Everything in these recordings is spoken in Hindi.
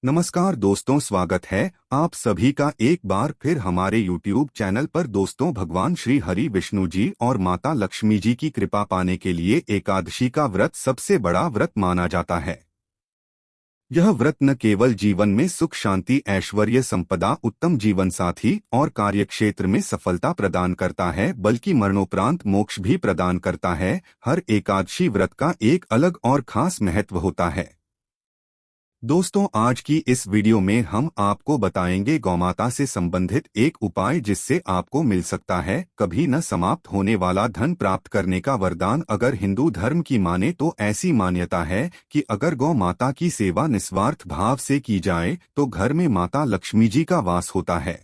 नमस्कार दोस्तों, स्वागत है आप सभी का एक बार फिर हमारे YouTube चैनल पर। दोस्तों, भगवान श्री हरि विष्णु जी और माता लक्ष्मी जी की कृपा पाने के लिए एकादशी का व्रत सबसे बड़ा व्रत माना जाता है। यह व्रत न केवल जीवन में सुख शांति ऐश्वर्य संपदा उत्तम जीवन साथी और कार्यक्षेत्र में सफलता प्रदान करता है, बल्कि मरणोपरांत मोक्ष भी प्रदान करता है। हर एकादशी व्रत का एक अलग और खास महत्व होता है। दोस्तों, आज की इस वीडियो में हम आपको बताएंगे गौमाता से संबंधित एक उपाय जिससे आपको मिल सकता है कभी न समाप्त होने वाला धन प्राप्त करने का वरदान। अगर हिंदू धर्म की माने तो ऐसी मान्यता है कि अगर गौ माता की सेवा निस्वार्थ भाव से की जाए तो घर में माता लक्ष्मी जी का वास होता है।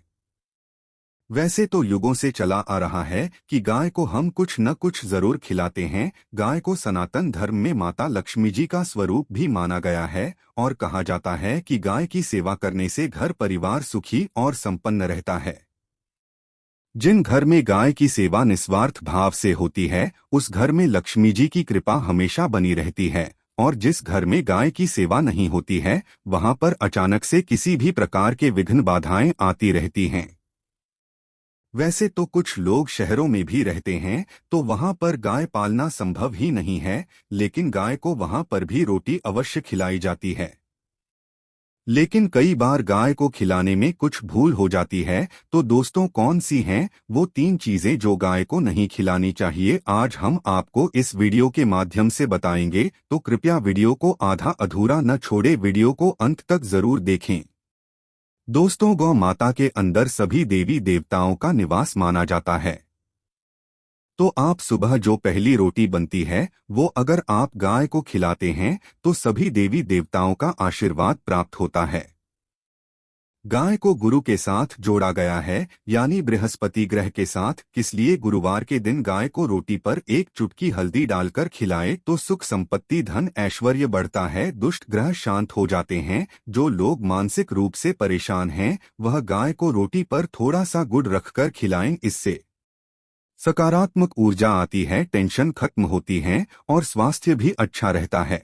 वैसे तो युगों से चला आ रहा है कि गाय को हम कुछ न कुछ जरूर खिलाते हैं। गाय को सनातन धर्म में माता लक्ष्मी जी का स्वरूप भी माना गया है और कहा जाता है कि गाय की सेवा करने से घर परिवार सुखी और संपन्न रहता है। जिन घर में गाय की सेवा निस्वार्थ भाव से होती है उस घर में लक्ष्मी जी की कृपा हमेशा बनी रहती है, और जिस घर में गाय की सेवा नहीं होती है वहां पर अचानक से किसी भी प्रकार के विघ्न बाधाएं आती रहती हैं। वैसे तो कुछ लोग शहरों में भी रहते हैं तो वहां पर गाय पालना संभव ही नहीं है, लेकिन गाय को वहां पर भी रोटी अवश्य खिलाई जाती है। लेकिन कई बार गाय को खिलाने में कुछ भूल हो जाती है। तो दोस्तों, कौन सी हैं वो 3 चीजें जो गाय को नहीं खिलानी चाहिए, आज हम आपको इस वीडियो के माध्यम से बताएंगे। तो कृपया वीडियो को आधा अधूरा न छोड़े, वीडियो को अंत तक जरूर देखें। दोस्तों, गौ माता के अंदर सभी देवी देवताओं का निवास माना जाता है। तो आप सुबह जो पहली रोटी बनती है वो अगर आप गाय को खिलाते हैं तो सभी देवी देवताओं का आशीर्वाद प्राप्त होता है। गाय को गुरु के साथ जोड़ा गया है, यानी बृहस्पति ग्रह के साथ। इसलिए गुरुवार के दिन गाय को रोटी पर एक चुटकी हल्दी डालकर खिलाए तो सुख संपत्ति धन ऐश्वर्य बढ़ता है, दुष्ट ग्रह शांत हो जाते हैं। जो लोग मानसिक रूप से परेशान हैं वह गाय को रोटी पर थोड़ा सा गुड़ रखकर खिलाएं। इससे सकारात्मक ऊर्जा आती है, टेंशन खत्म होती है और स्वास्थ्य भी अच्छा रहता है।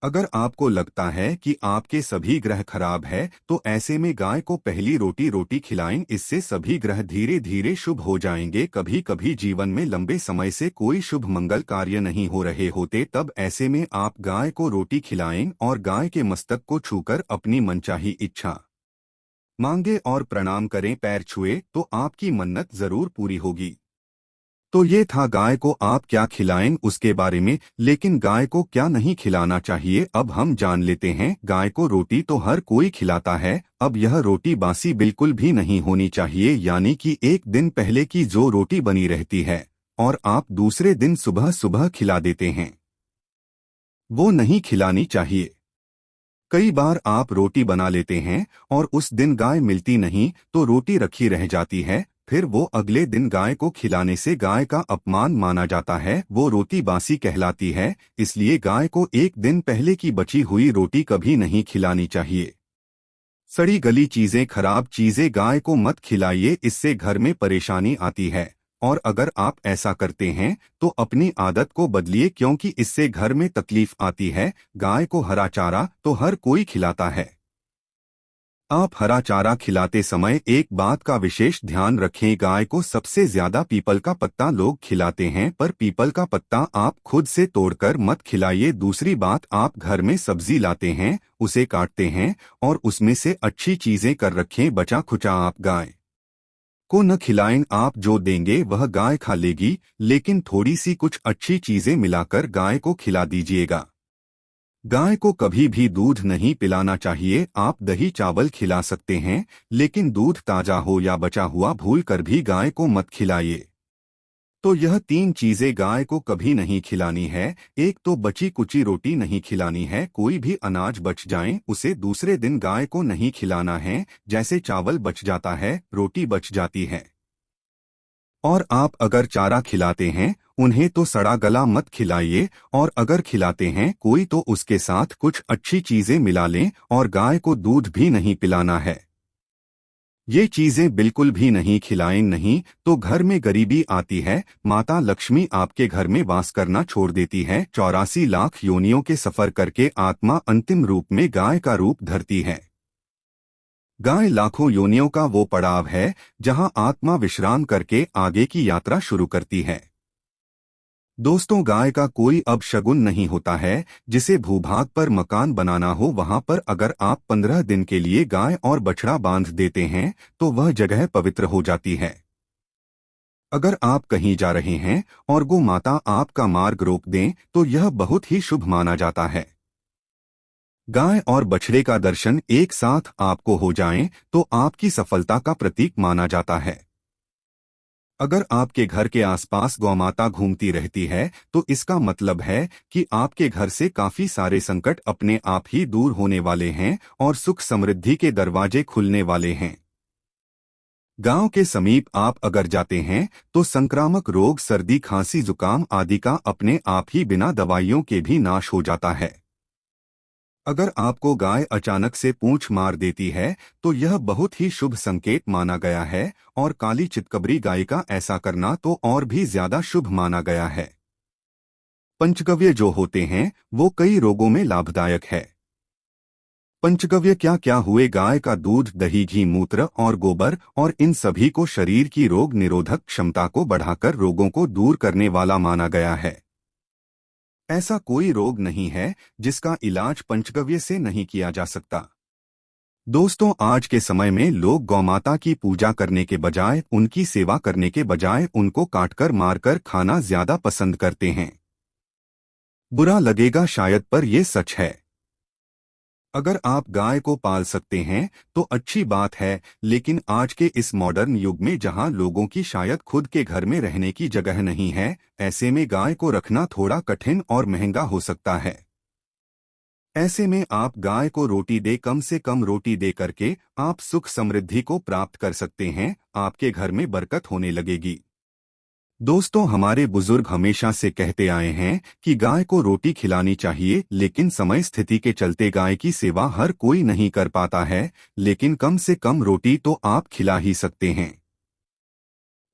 अगर आपको लगता है कि आपके सभी ग्रह खराब है तो ऐसे में गाय को पहली रोटी खिलाएं, इससे सभी ग्रह धीरे धीरे शुभ हो जाएंगे। कभी कभी जीवन में लंबे समय से कोई शुभ मंगल कार्य नहीं हो रहे होते, तब ऐसे में आप गाय को रोटी खिलाएं और गाय के मस्तक को छूकर अपनी मनचाही इच्छा मांगे और प्रणाम करें। पैर छुए तो आपकी मन्नत जरूर पूरी होगी। तो ये था गाय को आप क्या खिलाएं उसके बारे में, लेकिन गाय को क्या नहीं खिलाना चाहिए अब हम जान लेते हैं। गाय को रोटी तो हर कोई खिलाता है, अब यह रोटी बासी बिल्कुल भी नहीं होनी चाहिए, यानी कि एक दिन पहले की जो रोटी बनी रहती है और आप दूसरे दिन सुबह सुबह खिला देते हैं, वो नहीं खिलानी चाहिए। कई बार आप रोटी बना लेते हैं और उस दिन गाय मिलती नहीं तो रोटी रखी रह जाती है, फिर वो अगले दिन गाय को खिलाने से गाय का अपमान माना जाता है, वो रोटी बासी कहलाती है। इसलिए गाय को एक दिन पहले की बची हुई रोटी कभी नहीं खिलानी चाहिए। सड़ी गली चीजें खराब चीजें गाय को मत खिलाइए, इससे घर में परेशानी आती है। और अगर आप ऐसा करते हैं तो अपनी आदत को बदलिए, क्योंकि इससे घर में तकलीफ आती है। गाय को हरा चारा तो हर कोई खिलाता है। आप हरा चारा खिलाते समय एक बात का विशेष ध्यान रखें, गाय को सबसे ज्यादा पीपल का पत्ता लोग खिलाते हैं, पर पीपल का पत्ता आप खुद से तोड़कर मत खिलाइए। दूसरी बात, आप घर में सब्जी लाते हैं, उसे काटते हैं और उसमें से अच्छी चीजें कर रखें, बचा खुचा आप गाय को न खिलाएं। आप जो देंगे वह गाय खा लेगी, लेकिन थोड़ी सी कुछ अच्छी चीजें मिलाकर गाय को खिला दीजिएगा। गाय को कभी भी दूध नहीं पिलाना चाहिए। आप दही चावल खिला सकते हैं, लेकिन दूध ताजा हो या बचा हुआ भूल कर भी गाय को मत खिलाइए। तो यह 3 चीजें गाय को कभी नहीं खिलानी है। एक तो बची कुची रोटी नहीं खिलानी है, कोई भी अनाज बच जाए उसे दूसरे दिन गाय को नहीं खिलाना है। जैसे चावल बच जाता है, रोटी बच जाती है। और आप अगर चारा खिलाते हैं उन्हें तो सड़ा गला मत खिलाइए, और अगर खिलाते हैं कोई तो उसके साथ कुछ अच्छी चीजें मिला लें, और गाय को दूध भी नहीं पिलाना है। ये चीजें बिल्कुल भी नहीं खिलाएं, नहीं तो घर में गरीबी आती है। माता लक्ष्मी आपके घर में वास करना छोड़ देती है। 84 लाख योनियों के सफर करके आत्मा अंतिम रूप में गाय का रूप धरती है। गाय लाखों योनियों का वो पड़ाव है जहां आत्मा विश्राम करके आगे की यात्रा शुरू करती है। दोस्तों, गाय का कोई अपशगुन नहीं होता है। जिसे भूभाग पर मकान बनाना हो वहां पर अगर आप 15 दिन के लिए गाय और बछड़ा बांध देते हैं तो वह जगह पवित्र हो जाती है। अगर आप कहीं जा रहे हैं और गौ माता आपका मार्ग रोक दें तो यह बहुत ही शुभ माना जाता है। गाय और बछड़े का दर्शन एक साथ आपको हो जाएं तो आपकी सफलता का प्रतीक माना जाता है। अगर आपके घर के आसपास गौमाता घूमती रहती है तो इसका मतलब है कि आपके घर से काफी सारे संकट अपने आप ही दूर होने वाले हैं और सुख समृद्धि के दरवाजे खुलने वाले हैं। गांव के समीप आप अगर जाते हैं तो संक्रामक रोग, सर्दी, खांसी, जुकाम आदि का अपने आप ही बिना दवाइयों के भी नाश हो जाता है। अगर आपको गाय अचानक से पूंछ मार देती है तो यह बहुत ही शुभ संकेत माना गया है और काली चितकबरी गाय का ऐसा करना तो और भी ज्यादा शुभ माना गया है। पंचगव्य जो होते हैं वो कई रोगों में लाभदायक है। पंचगव्य क्या क्या हुए? गाय का दूध, दही, घी, मूत्र और गोबर, और इन सभी को शरीर की रोग निरोधक क्षमता को बढ़ाकर रोगों को दूर करने वाला माना गया है। ऐसा कोई रोग नहीं है जिसका इलाज पंचगव्य से नहीं किया जा सकता। दोस्तों, आज के समय में लोग गौमाता की पूजा करने के बजाय, उनकी सेवा करने के बजाय उनको काटकर मारकर खाना ज्यादा पसंद करते हैं। बुरा लगेगा शायद, पर यह सच है। अगर आप गाय को पाल सकते हैं तो अच्छी बात है, लेकिन आज के इस मॉडर्न युग में जहां लोगों की शायद खुद के घर में रहने की जगह नहीं है, ऐसे में गाय को रखना थोड़ा कठिन और महंगा हो सकता है। ऐसे में आप गाय को रोटी दे, कम से कम रोटी दे करके आप सुख समृद्धि को प्राप्त कर सकते हैं। आपके घर में बरकत होने लगेगी। दोस्तों, हमारे बुजुर्ग हमेशा से कहते आए हैं कि गाय को रोटी खिलानी चाहिए, लेकिन समय स्थिति के चलते गाय की सेवा हर कोई नहीं कर पाता है, लेकिन कम से कम रोटी तो आप खिला ही सकते हैं।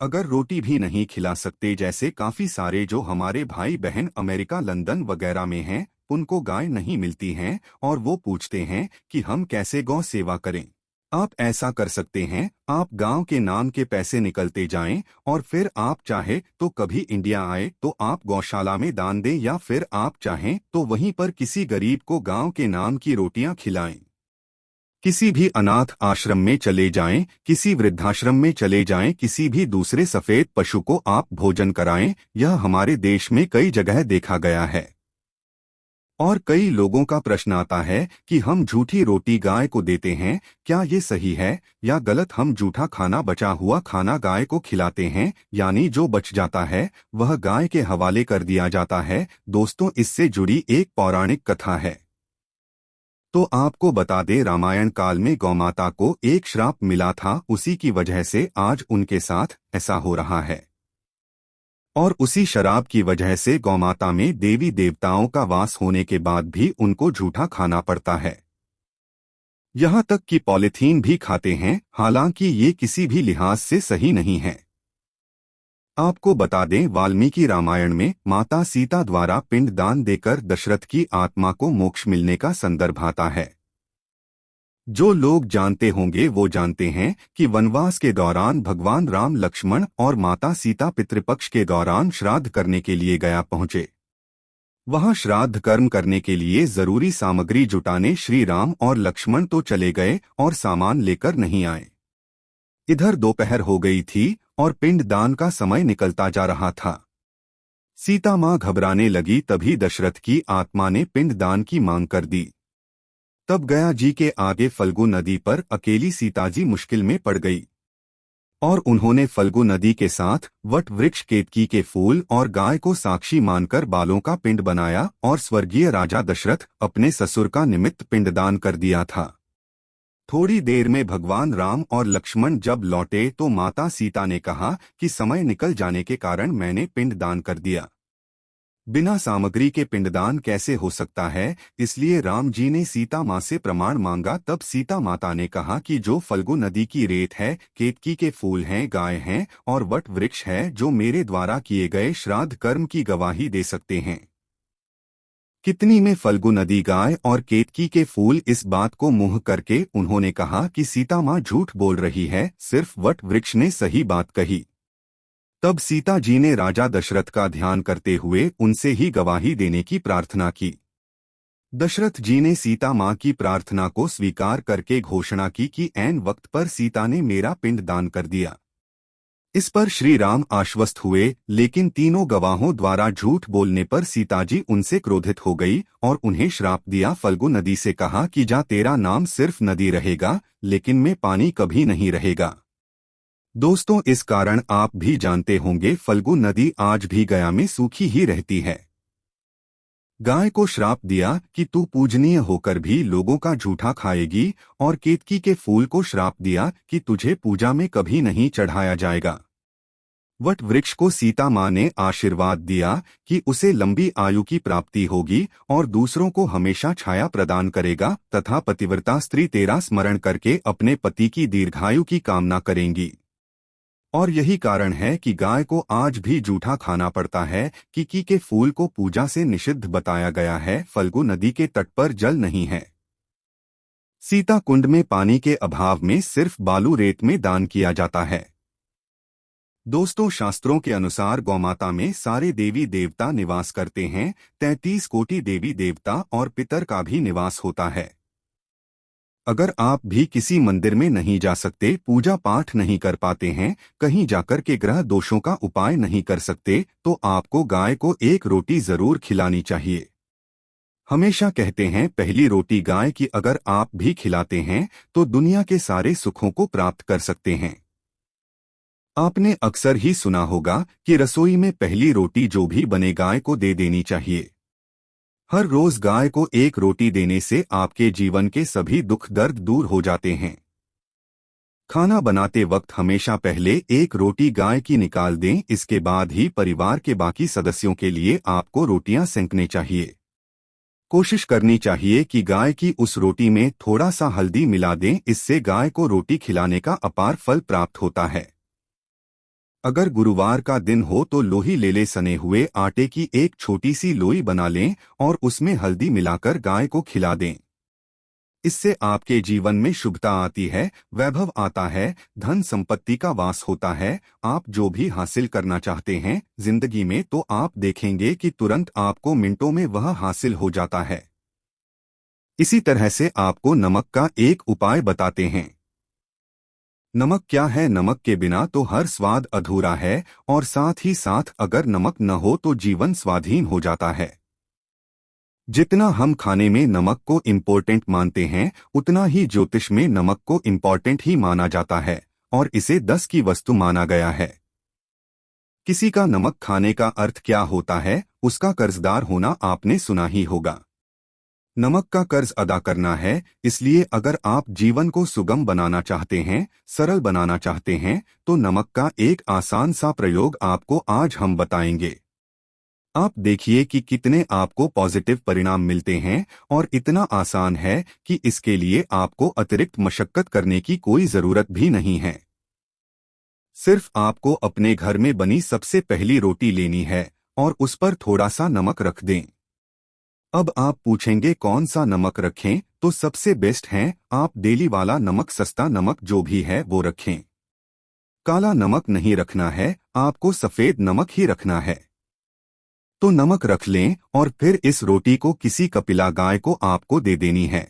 अगर रोटी भी नहीं खिला सकते, जैसे काफी सारे जो हमारे भाई बहन अमेरिका, लंदन वगैरह में हैं, उनको गाय नहीं मिलती हैं और वो पूछते हैं कि हम कैसे गौ सेवा करें। आप ऐसा कर सकते हैं, आप गांव के नाम के पैसे निकलते जाएं और फिर आप चाहे तो कभी इंडिया आए तो आप गौशाला में दान दें, या फिर आप चाहें तो वहीं पर किसी गरीब को गांव के नाम की रोटियां खिलाएं। किसी भी अनाथ आश्रम में चले जाएं, किसी वृद्धाश्रम में चले जाएं, किसी भी दूसरे सफेद पशु को आप भोजन कराएं। यह हमारे देश में कई जगह देखा गया है। और कई लोगों का प्रश्न आता है कि हम झूठी रोटी गाय को देते हैं, क्या ये सही है या गलत? हम झूठा खाना, बचा हुआ खाना गाय को खिलाते हैं, यानी जो बच जाता है वह गाय के हवाले कर दिया जाता है। दोस्तों, इससे जुड़ी एक पौराणिक कथा है। तो आपको बता दें, रामायण काल में गौमाता को एक श्राप मिला था, उसी की वजह से आज उनके साथ ऐसा हो रहा है। और उसी शराब की वजह से गौमाता में देवी देवताओं का वास होने के बाद भी उनको झूठा खाना पड़ता है। यहाँ तक कि पॉलिथीन भी खाते हैं, हालांकि ये किसी भी लिहाज से सही नहीं है। आपको बता दें, वाल्मीकि रामायण में माता सीता द्वारा पिंडदान देकर दशरथ की आत्मा को मोक्ष मिलने का संदर्भ आता है। जो लोग जानते होंगे वो जानते हैं कि वनवास के दौरान भगवान राम, लक्ष्मण और माता सीता पितृपक्ष के दौरान श्राद्ध करने के लिए गया पहुंचे। वहां श्राद्ध कर्म करने के लिए जरूरी सामग्री जुटाने श्री राम और लक्ष्मण तो चले गए और सामान लेकर नहीं आए। इधर दोपहर हो गई थी और पिंडदान का समय निकलता जा रहा था। सीता मां घबराने लगी, तभी दशरथ की आत्मा ने पिंडदान की मांग कर दी। तब गया जी के आगे फल्गु नदी पर अकेली सीताजी मुश्किल में पड़ गई और उन्होंने फल्गु नदी के साथ वट वृक्ष, केतकी के फूल और गाय को साक्षी मानकर बालों का पिंड बनाया और स्वर्गीय राजा दशरथ अपने ससुर का निमित्त पिंडदान कर दिया था। थोड़ी देर में भगवान राम और लक्ष्मण जब लौटे तो माता सीता ने कहा कि समय निकल जाने के कारण मैंने पिंडदान कर दिया। बिना सामग्री के पिंडदान कैसे हो सकता है, इसलिए राम जी ने सीता माँ से प्रमाण मांगा। तब सीता माता ने कहा कि जो फल्गु नदी की रेत है, केतकी के फूल हैं, गाय हैं और वट वृक्ष है, जो मेरे द्वारा किए गए श्राद्ध कर्म की गवाही दे सकते हैं। कितनी में फल्गु नदी, गाय और केतकी के फूल। इस बात को मुंह करके उन्होंने कहा कि सीता माँ झूठ बोल रही है, सिर्फ वट वृक्ष ने सही बात कही। तब सीता जी ने राजा दशरथ का ध्यान करते हुए उनसे ही गवाही देने की प्रार्थना की। दशरथ जी ने सीता माँ की प्रार्थना को स्वीकार करके घोषणा की कि ऐन वक्त पर सीता ने मेरा पिंड दान कर दिया। इस पर श्री राम आश्वस्त हुए, लेकिन तीनों गवाहों द्वारा झूठ बोलने पर सीता जी उनसे क्रोधित हो गई और उन्हें श्राप दिया। फल्गु नदी से कहा कि जा, तेरा नाम सिर्फ नदी रहेगा, लेकिन में पानी कभी नहीं रहेगा। दोस्तों, इस कारण आप भी जानते होंगे, फल्गु नदी आज भी गया में सूखी ही रहती है। गाय को श्राप दिया कि तू पूजनीय होकर भी लोगों का झूठा खाएगी, और केतकी के फूल को श्राप दिया कि तुझे पूजा में कभी नहीं चढ़ाया जाएगा। वट वृक्ष को सीता माँ ने आशीर्वाद दिया कि उसे लंबी आयु की प्राप्ति होगी और दूसरों को हमेशा छाया प्रदान करेगा, तथा पतिव्रता स्त्री तेरा स्मरण करके अपने पति की दीर्घायु की कामना करेंगी। और यही कारण है कि गाय को आज भी जूठा खाना पड़ता है। कीकी के फूल को पूजा से निषिद्ध बताया गया है। फल्गु नदी के तट पर जल नहीं है। सीता कुंड में पानी के अभाव में सिर्फ बालू रेत में दान किया जाता है। दोस्तों, शास्त्रों के अनुसार गौमाता में सारे देवी देवता निवास करते हैं। 33 कोटि देवी देवता और पितर का भी निवास होता है। अगर आप भी किसी मंदिर में नहीं जा सकते, पूजा पाठ नहीं कर पाते हैं, कहीं जाकर के ग्रह दोषों का उपाय नहीं कर सकते, तो आपको गाय को एक रोटी जरूर खिलानी चाहिए। हमेशा कहते हैं पहली रोटी गाय की अगर आप भी खिलाते हैं तो दुनिया के सारे सुखों को प्राप्त कर सकते हैं। आपने अक्सर ही सुना होगा कि रसोई में पहली रोटी जो भी बने गाय को दे देनी चाहिए। हर रोज गाय को एक रोटी देने से आपके जीवन के सभी दुख दर्द दूर हो जाते हैं। खाना बनाते वक्त हमेशा पहले एक रोटी गाय की निकाल दें, इसके बाद ही परिवार के बाकी सदस्यों के लिए आपको रोटियां सेंकने चाहिए। कोशिश करनी चाहिए कि गाय की उस रोटी में थोड़ा सा हल्दी मिला दें, इससे गाय को रोटी खिलाने का अपार फल प्राप्त होता है। अगर गुरुवार का दिन हो तो लोही लेले सने हुए आटे की एक छोटी सी लोई बना लें और उसमें हल्दी मिलाकर गाय को खिला दें। इससे आपके जीवन में शुभता आती है, वैभव आता है, धन संपत्ति का वास होता है। आप जो भी हासिल करना चाहते हैं जिंदगी में, तो आप देखेंगे कि तुरंत आपको मिनटों में वह हासिल हो जाता है। इसी तरह से आपको नमक का एक उपाय बताते हैं। नमक क्या है? नमक के बिना तो हर स्वाद अधूरा है, और साथ ही साथ अगर नमक न हो तो जीवन स्वाधीन हो जाता है। जितना हम खाने में नमक को इम्पोर्टेंट मानते हैं, उतना ही ज्योतिष में नमक को इम्पोर्टेंट ही माना जाता है, और इसे 10 की वस्तु माना गया है। किसी का नमक खाने का अर्थ क्या होता है? उसका कर्जदार होना आपने सुना ही होगा। नमक का कर्ज अदा करना है, इसलिए अगर आप जीवन को सुगम बनाना चाहते हैं, सरल बनाना चाहते हैं, तो नमक का एक आसान सा प्रयोग आपको आज हम बताएंगे। आप देखिए कि कितने आपको पॉजिटिव परिणाम मिलते हैं, और इतना आसान है कि इसके लिए आपको अतिरिक्त मशक्कत करने की कोई जरूरत भी नहीं है। सिर्फ आपको अपने घर में बनी सबसे पहली रोटी लेनी है और उस पर थोड़ा सा नमक रख दें। अब आप पूछेंगे कौन सा नमक रखें? तो सबसे बेस्ट है आप डेली वाला नमक, सस्ता नमक जो भी है वो रखें। काला नमक नहीं रखना है, आपको सफेद नमक ही रखना है। तो नमक रख लें और फिर इस रोटी को किसी कपिला गाय को आपको दे देनी है।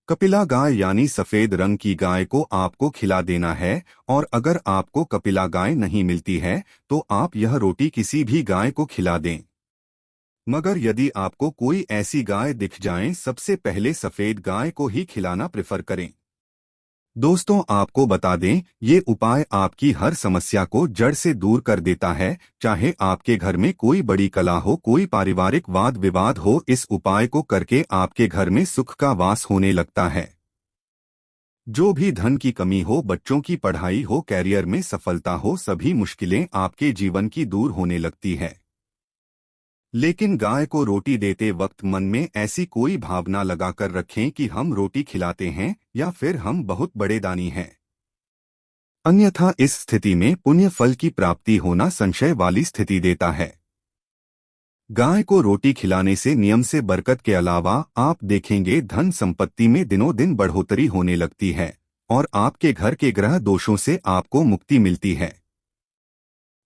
कपिला गाय यानी सफेद रंग की गाय को आपको खिला देना है, और अगर आपको कपिला गाय नहीं मिलती है तो आप यह रोटी किसी भी गाय को खिला दें। मगर यदि आपको कोई ऐसी गाय दिख जाए, सबसे पहले सफेद गाय को ही खिलाना प्रेफर करें। दोस्तों, आपको बता दें, ये उपाय आपकी हर समस्या को जड़ से दूर कर देता है। चाहे आपके घर में कोई बड़ी कला हो, कोई पारिवारिक वाद विवाद हो, इस उपाय को करके आपके घर में सुख का वास होने लगता है। जो भी धन की कमी हो, बच्चों की पढ़ाई हो, कैरियर में सफलता हो, सभी मुश्किलें आपके जीवन की दूर होने लगती है। लेकिन गाय को रोटी देते वक्त मन में ऐसी कोई भावना लगाकर रखें कि हम रोटी खिलाते हैं या फिर हम बहुत बड़े दानी हैं। अन्यथा इस स्थिति में पुण्य फल की प्राप्ति होना संशय वाली स्थिति देता है। गाय को रोटी खिलाने से नियम से बरकत के अलावा आप देखेंगे धन संपत्ति में दिनों दिन बढ़ोतरी होने लगती है और आपके घर के ग्रह दोषों से आपको मुक्ति मिलती है।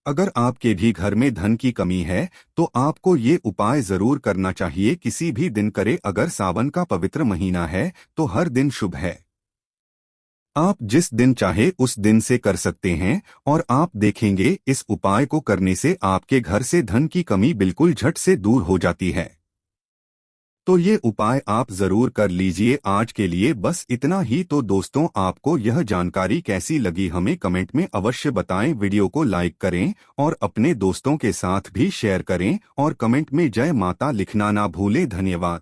अगर आपके भी घर में धन की कमी है तो आपको ये उपाय जरूर करना चाहिए, किसी भी दिन करे। अगर सावन का पवित्र महीना है तो हर दिन शुभ है। आप जिस दिन चाहे उस दिन से कर सकते हैं और आप देखेंगे इस उपाय को करने से आपके घर से धन की कमी बिल्कुल झट से दूर हो जाती है। तो ये उपाय आप जरूर कर लीजिए। आज के लिए बस इतना ही। तो दोस्तों, आपको यह जानकारी कैसी लगी हमें कमेंट में अवश्य बताएं। वीडियो को लाइक करें और अपने दोस्तों के साथ भी शेयर करें और कमेंट में जय माता लिखना ना भूलें। धन्यवाद।